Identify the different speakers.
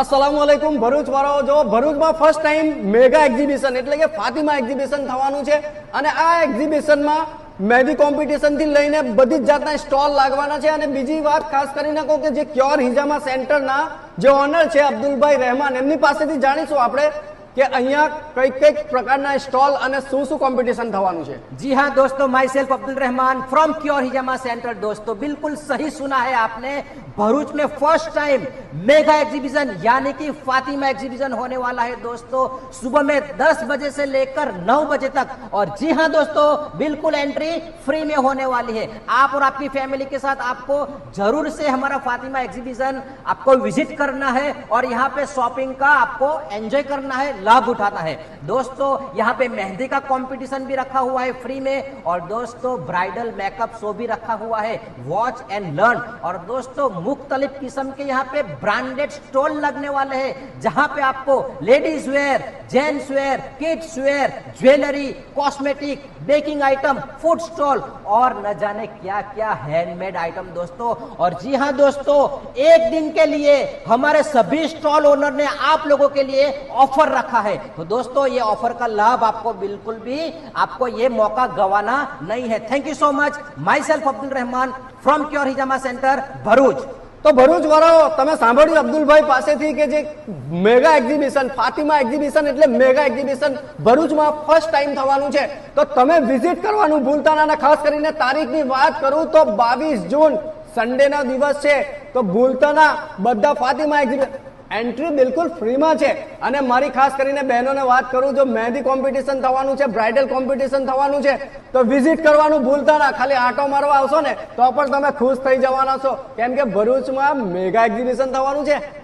Speaker 1: अस्सलामुअलैकुम ભરૂચ વાળાઓ જો ભરૂચમાં ફર્સ્ટ ટાઈમ મેગા એક્ઝિબિશન એટલે કે ફાતિમા એક્ઝિબિશન થવાનું છે અને આ એક્ઝિબિશનમાં મહેંદી કોમ્પિટિશન થી લઈને બધી જ જાતના સ્ટોલ લાગવાના છે। અને બીજી વાત ખાસ કરીને કહું કે જે ક્યોર હિજામા સેન્ટરના જે ઓનર છે અબ્દુલભાઈ રહેમાન એમની પાસેથી જાણીશું આપણે કે અહીંયા કઈ કઈ પ્રકારના સ્ટોલ અને શું શું કોમ્પિટિશન થવાનું છે।
Speaker 2: जी हाँ दोस्तों, my self Abdul Rahman from cure hijama centre. दोस्तों बिल्कुल सही सुना है आपने, भरूच में फर्स्ट टाइम मेगा एग्जीबिशन यानी कि फातिमा एग्जीबिशन होने वाला है दोस्तों, सुबह में 10 बजे से लेकर 9 बजे तक। और जी हाँ दोस्तों, बिल्कुल एंट्री फ्री में होने वाली है। आप और आपकी फैमिली के साथ आपको जरूर से हमारा फातिमा एग्जीबिशन आपको विजिट करना है और यहाँ पे शॉपिंग का आपको एंजॉय करना है, लाभ उठाना है। दोस्तों यहाँ पे मेहंदी का कंपटीशन भी रखा हुआ है फ्री में, और दोस्तों ब्राइडल मेकअप शो भी रखा हुआ है, वॉच एंड लर्न। और दोस्तों मुख्तलिफ किस्म के यहाँ पे ब्रांडेड स्टॉल लगने वाले हैं, जहाँ पे आपको ladies wear, gents wear, kids where, jewellery, cosmetic, baking item, food stall और न जाने क्या क्या हैंडमेड आइटम दोस्तों। और जी हाँ दोस्तों, एक दिन के लिए हमारे सभी स्टॉल ओनर ने आप लोगों के लिए ऑफर रखा है। तो दोस्तों ये ऑफर का लाभ आपको बिल्कुल भी आपको ये मौका गंवाना नहीं है। Thank you so much. My self Abdul Rahman from cure hijama centre Bharuch.
Speaker 1: તો ભરૂચ વાળાઓ તમે સાંભળ્યું અબ્દુલભાઈ પાસેથી કે જે મેગા એક્ઝિબિશન ફાતિમા એક્ઝિબિશન એટલે મેગા એક્ઝિબિશન ભરૂચમાં ફર્સ્ટ ટાઈમ થવાનું છે, તો તમે વિઝિટ કરવાનું ભૂલતા ના। અને ખાસ કરીને તારીખની વાત કરું તો 22 જૂન સન્ડેનો દિવસ છે, તો ભૂલતા ના બધા ફાતિમા એક્ઝિબિશન એન્ટ્રી બિલકુલ ફ્રીમાં છે। અને મારી ખાસ કરીને બહેનોને વાત કરું, જો મહેંદી કોમ્પિટિશન થવાનું છે, બ્રાઇડલ કોમ્પિટિશન થવાનું છે, તો વિઝિટ કરવાનું ભૂલતા ના। ખાલી આંટો મારવા આવશો ને તો પણ તમે ખુશ થઈ જવાના છો, કેમ કે ભરૂચમાં મેગા એક્ઝિબિશન થવાનું છે।